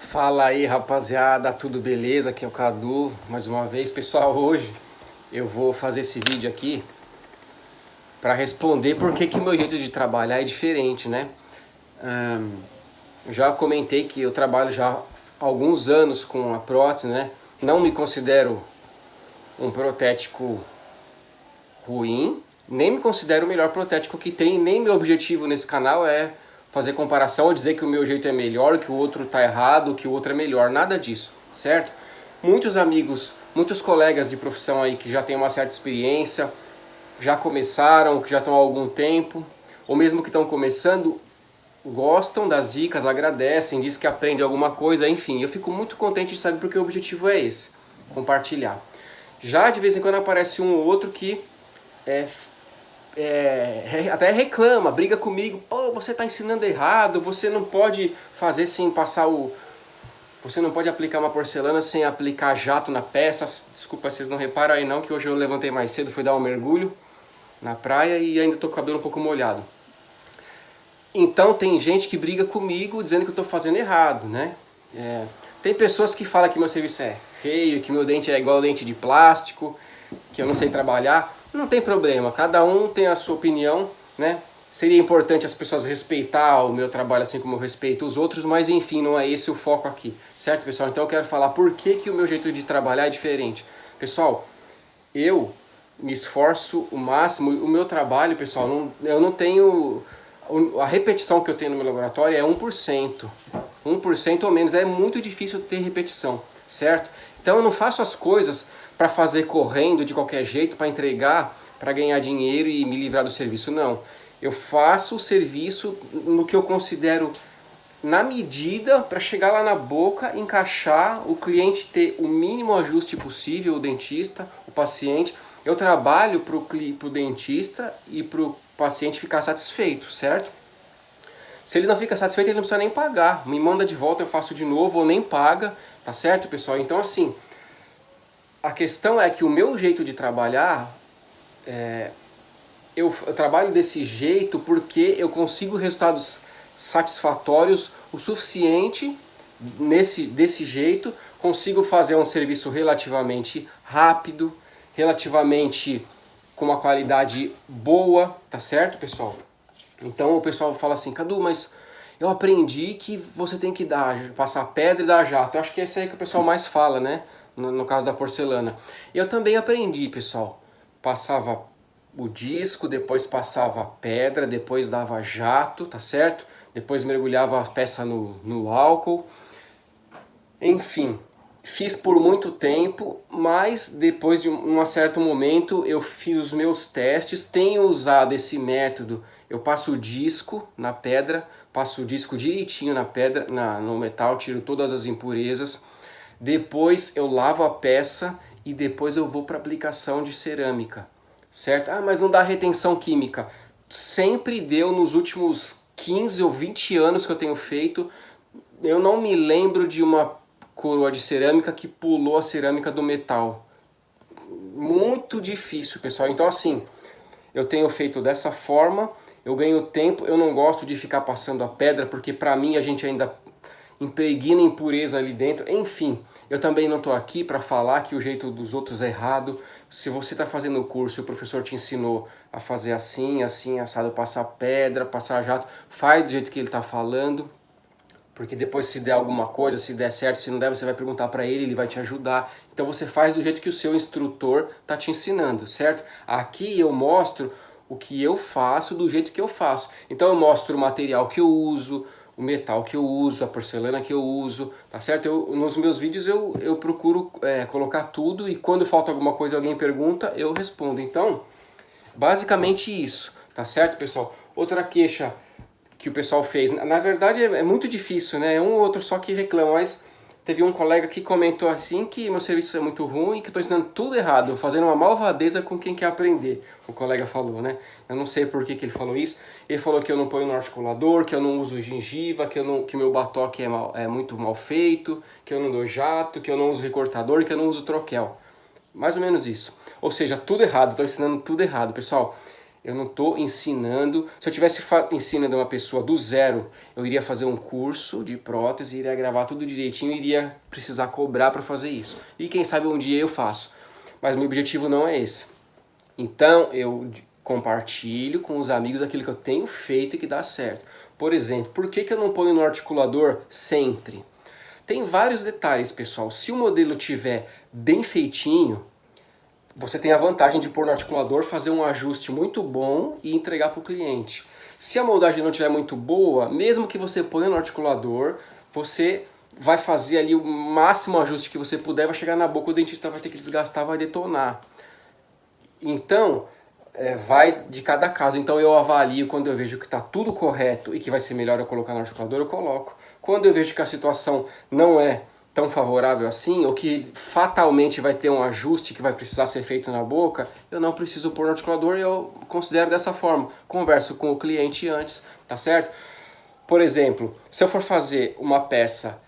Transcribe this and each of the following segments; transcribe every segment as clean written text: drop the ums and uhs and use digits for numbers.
Fala aí, rapaziada, tudo beleza? Aqui é o Cadu, mais uma vez. Pessoal, hoje eu vou fazer esse vídeo aqui para responder por que o meu jeito de trabalhar é diferente, né? Eu já comentei que eu trabalho já há alguns anos com a prótese, né? Não me considero um protético ruim, nem me considero o melhor protético que tem, nem meu objetivo nesse canal é fazer comparação ou dizer que o meu jeito é melhor, que o outro tá errado, que o outro é melhor, nada disso, certo? Muitos amigos, muitos colegas de profissão aí que já têm uma certa experiência, já começaram, que já estão há algum tempo, ou mesmo que estão começando, gostam das dicas, agradecem, dizem que aprendem alguma coisa, enfim, eu fico muito contente de saber porque o objetivo é esse, compartilhar. Já de vez em quando aparece um ou outro que até reclama, briga comigo, pô, você está ensinando errado, você não pode fazer sem passar o... Você não pode aplicar uma porcelana sem aplicar jato na peça. Desculpa, vocês não reparam aí não, que hoje eu levantei mais cedo, fui dar um mergulho na praia e ainda tô com o cabelo um pouco molhado. Então tem gente que briga comigo dizendo que eu estou fazendo errado, né? Tem pessoas que falam que meu serviço é feio, que meu dente é igual dente de plástico, que eu não sei trabalhar. Não tem problema, cada um tem a sua opinião, né? Seria importante as pessoas respeitar o meu trabalho assim como eu respeito os outros, mas enfim, não é esse o foco aqui, certo, pessoal? Então eu quero falar por que o meu jeito de trabalhar é diferente. Pessoal, eu me esforço o máximo, o meu trabalho, pessoal, eu não tenho... A repetição que eu tenho no meu laboratório é 1%. 1% ou menos, é muito difícil ter repetição, certo? Então eu não faço as coisas para fazer correndo de qualquer jeito, para entregar, para ganhar dinheiro e me livrar do serviço, não. Eu faço o serviço no que eu considero na medida para chegar lá na boca, encaixar, o cliente ter o mínimo ajuste possível, o dentista, o paciente. Eu trabalho para o dentista e para o paciente ficar satisfeito, certo? Se ele não fica satisfeito, ele não precisa nem pagar. Me manda de volta, eu faço de novo, ou nem paga, tá certo, pessoal? Então, assim, a questão é que o meu jeito de trabalhar, eu trabalho desse jeito porque eu consigo resultados satisfatórios o suficiente desse jeito, consigo fazer um serviço relativamente rápido, relativamente com uma qualidade boa, tá certo, pessoal? Então o pessoal fala assim, Cadu, mas eu aprendi que você tem que passar pedra e dar jato. Eu acho que esse aí que o pessoal mais fala, né? No caso da porcelana. Eu também aprendi, pessoal. Passava o disco, depois passava a pedra, depois dava jato, tá certo? Depois mergulhava a peça no álcool. Enfim, fiz por muito tempo, mas depois de um certo momento eu fiz os meus testes, tenho usado esse método. Eu passo o disco na pedra, passo o disco direitinho na pedra, no metal, tiro todas as impurezas. Depois eu lavo a peça e depois eu vou para aplicação de cerâmica, certo? Ah, mas não dá retenção química. Sempre deu nos últimos 15 ou 20 anos que eu tenho feito. Eu não me lembro de uma coroa de cerâmica que pulou a cerâmica do metal. Muito difícil, pessoal. Então assim, eu tenho feito dessa forma, eu ganho tempo, eu não gosto de ficar passando a pedra, porque para mim a gente ainda impregna impureza ali dentro. Enfim, eu também não estou aqui para falar que o jeito dos outros é errado. Se você está fazendo o curso e o professor te ensinou a fazer assim, assim, assado, passar pedra, passar jato, faz do jeito que ele está falando. Porque depois se der alguma coisa, se der certo, se não der, você vai perguntar para ele, ele vai te ajudar. Então você faz do jeito que o seu instrutor está te ensinando, certo? Aqui eu mostro o que eu faço do jeito que eu faço. Então eu mostro o material que eu uso, o metal que eu uso, a porcelana que eu uso, tá certo? Nos meus vídeos eu procuro colocar tudo e quando falta alguma coisa alguém pergunta, eu respondo. Então, basicamente isso, tá certo, pessoal? Outra queixa que o pessoal fez. Na verdade é muito difícil, né? É um ou outro só que reclama, mas teve um colega que comentou assim que meu serviço é muito ruim, que eu estou ensinando tudo errado, fazendo uma malvadeza com quem quer aprender, o colega falou, né? Eu não sei por que ele falou isso. Ele falou que eu não ponho no articulador, que eu não uso gengiva, que o meu batoque é muito mal feito, que eu não dou jato, que eu não uso recortador, que eu não uso troquel. Mais ou menos isso. Ou seja, tudo errado, estou ensinando tudo errado, pessoal. Eu não estou ensinando. Se eu estivesse ensinando uma pessoa do zero, eu iria fazer um curso de prótese, iria gravar tudo direitinho e iria precisar cobrar para fazer isso. E quem sabe um dia eu faço. Mas meu objetivo não é esse. Então eu compartilho com os amigos aquilo que eu tenho feito e que dá certo. Por exemplo, por que eu não ponho no articulador sempre? Tem vários detalhes, pessoal. Se o modelo tiver bem feitinho, você tem a vantagem de pôr no articulador, fazer um ajuste muito bom e entregar para o cliente. Se a moldagem não estiver muito boa, mesmo que você ponha no articulador, você vai fazer ali o máximo ajuste que você puder, vai chegar na boca, o dentista vai ter que desgastar, vai detonar. Então, vai de cada caso. Então eu avalio quando eu vejo que está tudo correto e que vai ser melhor eu colocar no articulador, eu coloco. Quando eu vejo que a situação não é tão favorável assim, ou que fatalmente vai ter um ajuste que vai precisar ser feito na boca, eu não preciso pôr no articulador e eu considero dessa forma. Converso com o cliente antes, tá certo? Por exemplo, se eu for fazer uma peça,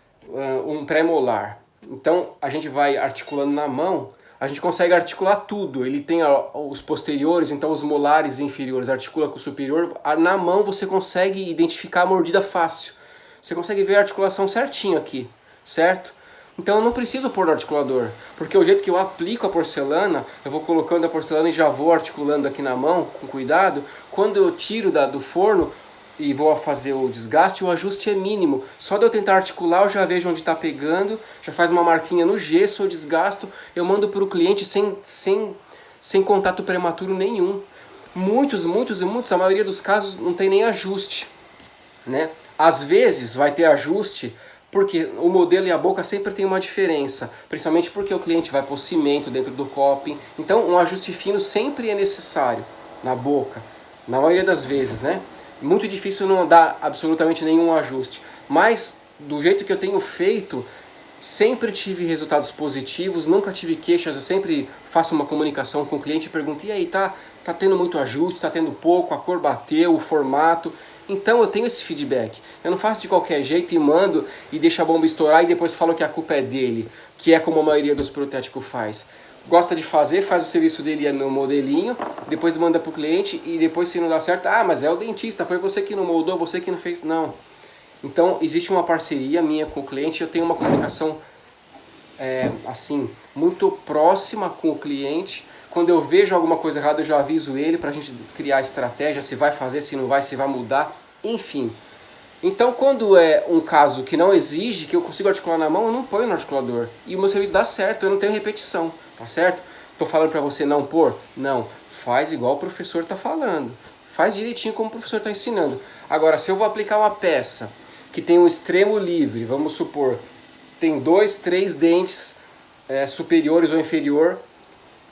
um pré-molar, então a gente vai articulando na mão, a gente consegue articular tudo. Ele tem os posteriores, então os molares inferiores articula com o superior. Na mão você consegue identificar a mordida fácil. Você consegue ver a articulação certinho aqui, certo? Então eu não preciso pôr no articulador, porque o jeito que eu aplico a porcelana, eu vou colocando a porcelana e já vou articulando aqui na mão, com cuidado. Quando eu tiro do forno e vou fazer o desgaste, o ajuste é mínimo. Só de eu tentar articular, eu já vejo onde está pegando, já faz uma marquinha no gesso, eu desgasto, eu mando para o cliente sem contato prematuro nenhum. Muitos, a maioria dos casos não tem nem ajuste, né? Às vezes vai ter ajuste, porque o modelo e a boca sempre tem uma diferença, principalmente porque o cliente vai pôr cimento dentro do coping. Então um ajuste fino sempre é necessário na boca, na maioria das vezes, né? Muito difícil não dar absolutamente nenhum ajuste, mas do jeito que eu tenho feito, sempre tive resultados positivos, nunca tive queixas. Eu sempre faço uma comunicação com o cliente e pergunto: e aí, tá tendo muito ajuste, tá tendo pouco, a cor bateu, o formato? Então eu tenho esse feedback. Eu não faço de qualquer jeito e mando e deixo a bomba estourar e depois falo que a culpa é dele, que é como a maioria dos protéticos faz. Gosta de fazer, faz o serviço dele no modelinho, depois manda para o cliente e depois, se não dá certo, mas é o dentista, foi você que não moldou, você que não fez. Não. Então existe uma parceria minha com o cliente, eu tenho uma comunicação assim, muito próxima com o cliente. Quando eu vejo alguma coisa errada, eu já aviso ele para a gente criar estratégia, se vai fazer, se não vai, se vai mudar, enfim. Então, quando é um caso que não exige, que eu consigo articular na mão, eu não ponho no articulador. E o meu serviço dá certo, eu não tenho repetição, tá certo? Estou falando para você não pôr? Não, faz igual o professor está falando. Faz direitinho como o professor está ensinando. Agora, se eu vou aplicar uma peça que tem um extremo livre, vamos supor, tem 2, 3 dentes superiores ou inferior,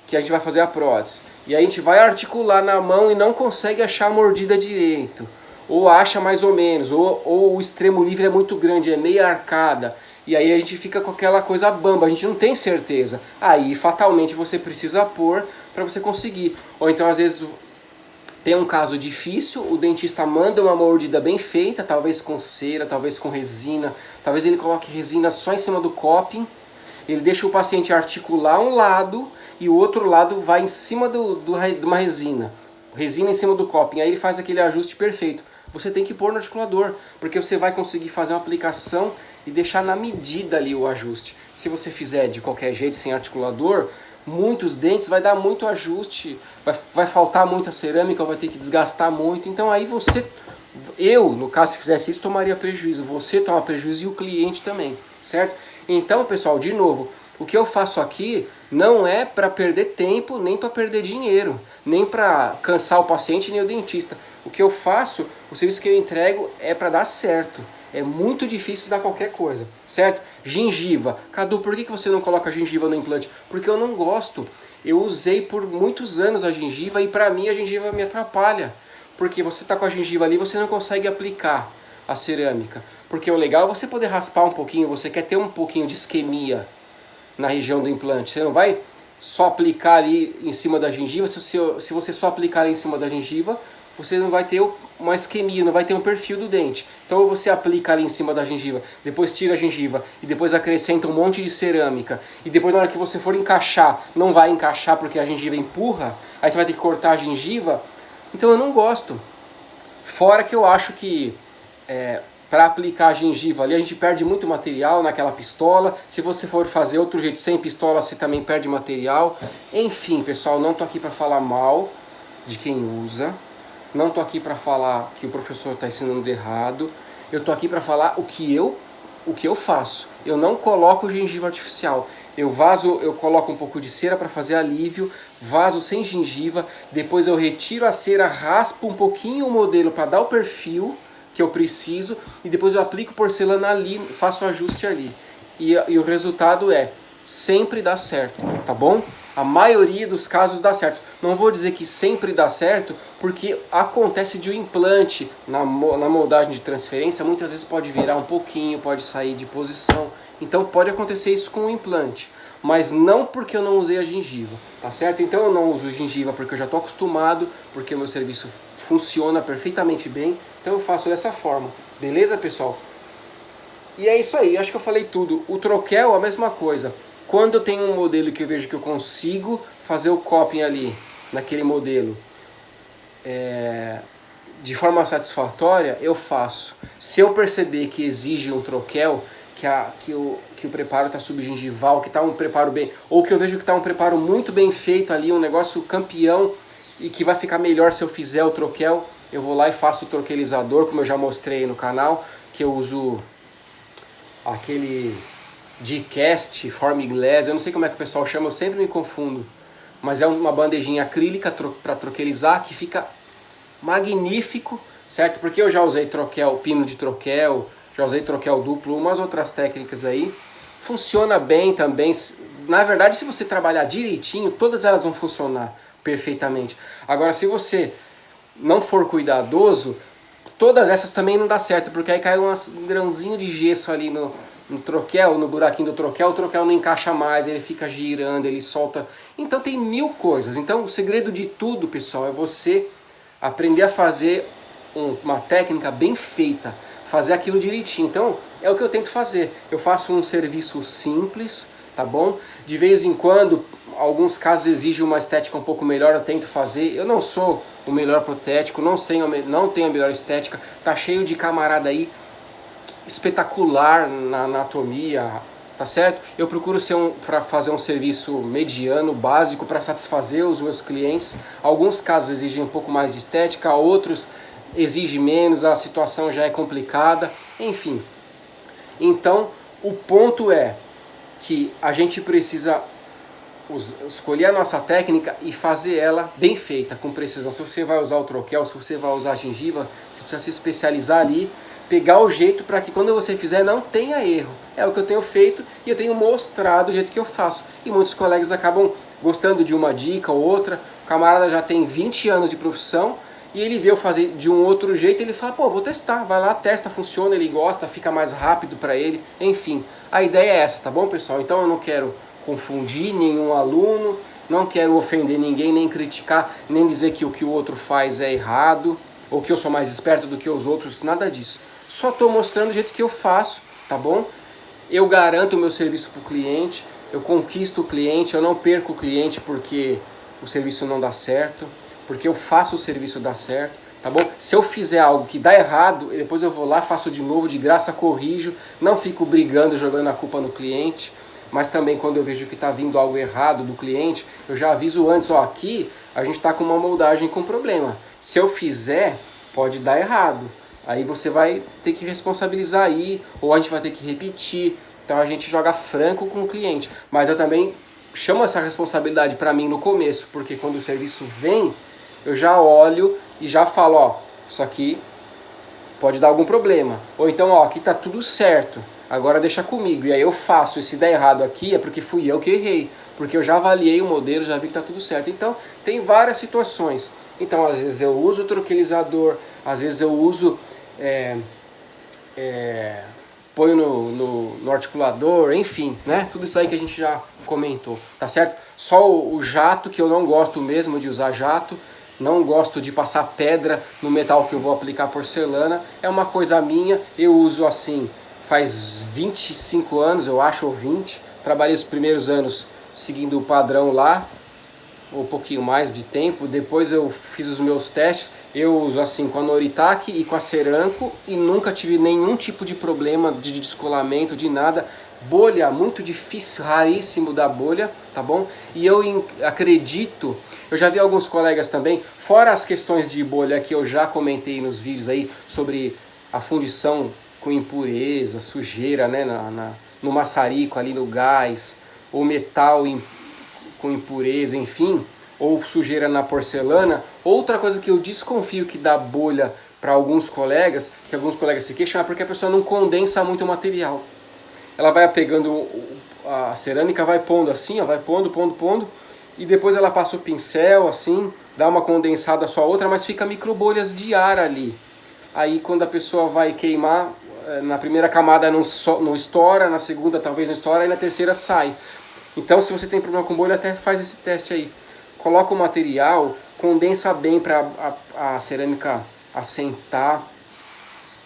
que a gente vai fazer a prótese, e a gente vai articular na mão e não consegue achar a mordida direito, ou acha mais ou menos, ou o extremo livre é muito grande, é meia arcada, e aí a gente fica com aquela coisa bamba, a gente não tem certeza. Aí fatalmente você precisa pôr para você conseguir. Ou então às vezes tem um caso difícil, o dentista manda uma mordida bem feita, talvez com cera, talvez com resina, talvez ele coloque resina só em cima do coping, ele deixa o paciente articular um lado e o outro lado vai em cima de uma resina em cima do coping, aí ele faz aquele ajuste perfeito. Você tem que pôr no articulador, porque você vai conseguir fazer uma aplicação e deixar na medida ali o ajuste. Se você fizer de qualquer jeito, sem articulador, muitos dentes vai dar muito ajuste, vai faltar muita cerâmica, vai ter que desgastar muito. Então aí eu, no caso, se fizesse isso, tomaria prejuízo. Você toma prejuízo e o cliente também, certo? Então, pessoal, de novo, o que eu faço aqui não é para perder tempo, nem para perder dinheiro, nem para cansar o paciente, nem o dentista. O que eu faço, o serviço que eu entrego é para dar certo. É muito difícil dar qualquer coisa, certo? Gengiva. Cadu, por que você não coloca gengiva no implante? Porque eu não gosto. Eu usei por muitos anos a gengiva e para mim a gengiva me atrapalha. Porque você está com a gengiva ali, você não consegue aplicar a cerâmica. Porque o legal é você poder raspar um pouquinho, você quer ter um pouquinho de isquemia na região do implante. Você não vai só aplicar ali em cima da gengiva. Se você só aplicar ali em cima da gengiva, você não vai ter uma isquemia, não vai ter um perfil do dente. Então você aplica ali em cima da gengiva, depois tira a gengiva e depois acrescenta um monte de cerâmica. E depois na hora que você for encaixar, não vai encaixar porque a gengiva empurra, aí você vai ter que cortar a gengiva. Então eu não gosto. Fora que eu acho que para aplicar a gengiva ali a gente perde muito material naquela pistola. Se você for fazer outro jeito sem pistola, você também perde material. Enfim, pessoal, não tô aqui para falar mal de quem usa. Não tô aqui para falar que o professor está ensinando errado. Eu tô aqui para falar o que eu faço. Eu não coloco gengiva artificial. Eu coloco um pouco de cera para fazer alívio, vaso sem gengiva, depois eu retiro a cera, raspo um pouquinho o modelo para dar o perfil que eu preciso e depois eu aplico porcelana ali, faço o ajuste ali. E o resultado sempre dá certo, tá bom? A maioria dos casos dá certo. Não vou dizer que sempre dá certo, porque acontece de um implante na moldagem de transferência, muitas vezes pode virar um pouquinho, pode sair de posição. Então pode acontecer isso com o implante, mas não porque eu não usei a gengiva, tá certo? Então eu não uso gengiva porque eu já estou acostumado, porque o meu serviço funciona perfeitamente bem, então eu faço dessa forma. Beleza, pessoal? E é isso aí, acho que eu falei tudo. O troquel, a mesma coisa. Quando eu tenho um modelo que eu vejo que eu consigo fazer o coping ali, naquele modelo, de forma satisfatória, eu faço. Se eu perceber que exige um troquel, que o preparo está subgengival, que está um preparo bem, ou que eu vejo que está um preparo muito bem feito ali, um negócio campeão, e que vai ficar melhor se eu fizer o troquel, eu vou lá e faço o troquelizador, como eu já mostrei no canal, que eu uso aquele G-Cast, Formglass, eu não sei como é que o pessoal chama, eu sempre me confundo, mas é uma bandejinha acrílica para troquelizar que fica magnífico, certo? Porque eu já usei troquel, pino de troquel, já usei troquel duplo, umas outras técnicas aí, funciona bem também. Na verdade, se você trabalhar direitinho, todas elas vão funcionar perfeitamente. Agora, se você não for cuidadoso, todas essas também não dá certo, porque aí cai um grãozinho de gesso ali no troquel, no buraquinho do troquel, o troquel não encaixa mais, ele fica girando, ele solta. Então tem mil coisas. Então o segredo de tudo, pessoal, é você aprender a fazer uma técnica bem feita, fazer aquilo direitinho. Então é o que eu tento fazer. Eu faço um serviço simples, tá bom? De vez em quando, alguns casos exigem uma estética um pouco melhor, eu tento fazer. Eu não sou o melhor protético, não tenho a melhor estética. Tá cheio de camarada aí espetacular na anatomia, tá certo? Eu procuro para fazer um serviço mediano, básico, para satisfazer os meus clientes. Alguns casos exigem um pouco mais de estética, outros exigem menos, a situação já é complicada, enfim. Então, o ponto é que a gente precisa escolher a nossa técnica e fazer ela bem feita, com precisão. Se você vai usar o troquel, se você vai usar a gengiva, você precisa se especializar ali, pegar o jeito para que quando você fizer não tenha erro. É o que eu tenho feito e eu tenho mostrado o jeito que eu faço. E muitos colegas acabam gostando de uma dica ou outra. O camarada já tem 20 anos de profissão e ele vê eu fazer de um outro jeito, ele fala, pô, vou testar. Vai lá, testa, funciona, ele gosta, fica mais rápido para ele. Enfim, a ideia é essa, tá bom, pessoal? Então eu não quero confundir nenhum aluno, não quero ofender ninguém, nem criticar, nem dizer que o que o outro faz é errado, ou que eu sou mais esperto do que os outros, nada disso. Só estou mostrando o jeito que eu faço, tá bom? Eu garanto o meu serviço para o cliente, eu conquisto o cliente, eu não perco o cliente porque o serviço não dá certo, porque eu faço o serviço dar certo, tá bom? Se eu fizer algo que dá errado, depois eu vou lá, faço de novo, de graça corrijo, não fico brigando, jogando a culpa no cliente, mas também quando eu vejo que está vindo algo errado do cliente, eu já aviso antes, ó, aqui a gente está com uma moldagem com problema. Se eu fizer, pode dar errado. Aí você vai ter que responsabilizar aí, ou a gente vai ter que repetir. Então a gente joga franco com o cliente. Mas eu também chamo essa responsabilidade para mim no começo, porque quando o serviço vem, eu já olho e já falo, ó, isso aqui pode dar algum problema. Ou então, ó, aqui tá tudo certo, agora deixa comigo. E aí eu faço, e se der errado aqui é porque fui eu que errei. Porque eu já avaliei o modelo, já vi que tá tudo certo. Então tem várias situações. Então às vezes eu uso o troquelizador, às vezes eu uso... põe no articulador, enfim, né? Tudo isso aí que a gente já comentou, tá certo? Só o jato, que eu não gosto mesmo de usar jato, não gosto de passar pedra no metal que eu vou aplicar porcelana, é uma coisa minha, eu uso assim faz 25 anos, eu acho, ou 20, trabalhei os primeiros anos seguindo o padrão lá, ou um pouquinho mais de tempo. Depois eu fiz os meus testes, eu uso assim com a Noritake e com a Ceranco e nunca tive nenhum tipo de problema de descolamento, de nada. Bolha, muito difícil, raríssimo da bolha, tá bom? E eu acredito, eu já vi alguns colegas também, fora as questões de bolha que eu já comentei nos vídeos aí, sobre a fundição com impureza, sujeira, né, no maçarico, ali no gás, ou metal com impureza, enfim, ou sujeira na porcelana. Outra coisa que eu desconfio que dá bolha para alguns colegas, que alguns colegas se queixam, é porque a pessoa não condensa muito o material. Ela vai pegando a cerâmica, vai pondo assim, ó, vai pondo, e depois ela passa o pincel assim, dá uma condensada só outra, mas fica microbolhas de ar ali. Aí quando a pessoa vai queimar, na primeira camada não estoura, na segunda talvez não estoura, e na terceira sai. Então se você tem problema com bolha, até faz esse teste aí. Coloca o material, condensa bem para a cerâmica assentar,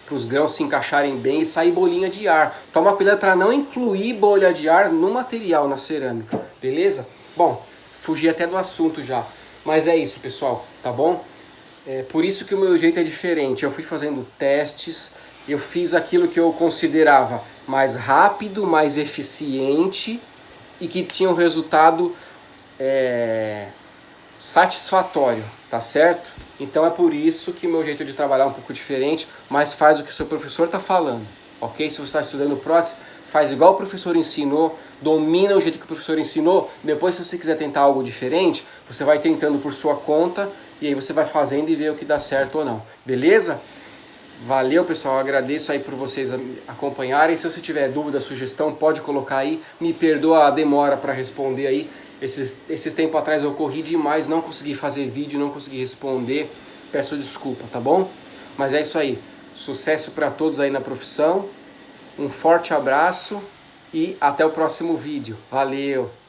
para os grãos se encaixarem bem e sair bolinha de ar. Toma cuidado para não incluir bolha de ar no material, na cerâmica, beleza? Bom, fugi até do assunto já, mas é isso, pessoal, tá bom? É por isso que o meu jeito é diferente. Eu fui fazendo testes, eu fiz aquilo que eu considerava mais rápido, mais eficiente e que tinha um resultado satisfatório, tá certo? Então é por isso que meu jeito de trabalhar é um pouco diferente, mas faz o que o seu professor está falando, ok? Se você está estudando prótese, faz igual o professor ensinou, domina o jeito que o professor ensinou. Depois, se você quiser tentar algo diferente, você vai tentando por sua conta e aí você vai fazendo e vê o que dá certo ou não, beleza? Valeu, pessoal, eu agradeço aí por vocês acompanharem. Se você tiver dúvida, sugestão, pode colocar aí. Me perdoa a demora para responder aí. Esses tempos atrás eu corri demais, não consegui fazer vídeo, não consegui responder. Peço desculpa, tá bom? Mas é isso aí. Sucesso para todos aí na profissão. Um forte abraço e até o próximo vídeo. Valeu!